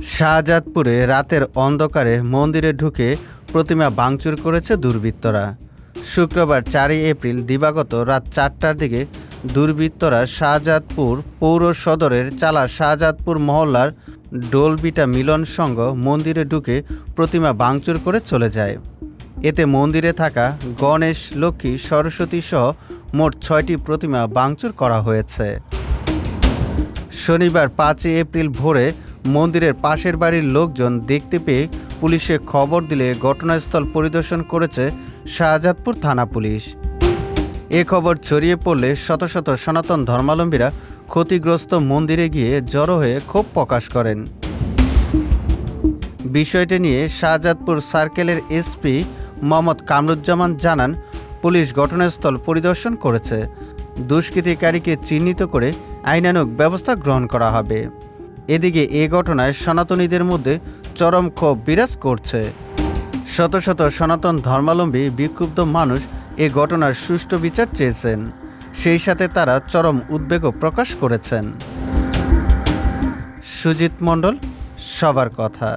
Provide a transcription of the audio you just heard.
শাহজাদপুরে রাতের অন্ধকারে মন্দিরে ঢুকে প্রতিমা ভাঙচুর করেছে দুর্বৃত্তরা। শুক্রবার 4 এপ্রিল দিবাগত রাত 4টার দিকে দুর্বৃত্তরা শাহজাদপুর পৌর সদরের চালা শাহজাদপুর মহল্লার ডোলবিটা মিলন সংঘ মন্দিরে ঢুকে প্রতিমা ভাঙচুর করে চলে যায়। এতে মন্দিরে থাকা গণেশ, লক্ষ্মী, সরস্বতী সহ মোট 6টি প্রতিমা ভাঙচুর করা হয়েছে। শনিবার 5 এপ্রিল ভোরে মন্দিরের পাশের বাড়ির লোকজন দেখতে পেয়ে পুলিশে খবর দিলে ঘটনাস্থল পরিদর্শন করেছে শাহজাদপুর থানা পুলিশ। এ খবর ছড়িয়ে পড়লে শত শত সনাতন ধর্মাবলম্বীরা ক্ষতিগ্রস্ত মন্দিরে গিয়ে জড়ো হয়ে ক্ষোভ প্রকাশ করেন। বিষয়টি নিয়ে শাহজাদপুর সার্কেলের এসপি মোহাম্মদ কামরুজ্জামান জানান, পুলিশ ঘটনাস্থল পরিদর্শন করেছে। দুষ্কৃতিকারীকে চিহ্নিত করে আইনানুগ ব্যবস্থা গ্রহণ করা হবে। এদিকে এ ঘটনায় সনাতনীদের মধ্যে চরম ক্ষোভ বিরাজ করছে। শত শত সনাতন ধর্মাবলম্বী বিক্ষুব্ধ মানুষ এ ঘটনার সুষ্ঠু বিচার চেয়েছেন। সেই সাথে তারা চরম উদ্বেগও প্রকাশ করেছেন। সুজিত মণ্ডল, সবার কথা।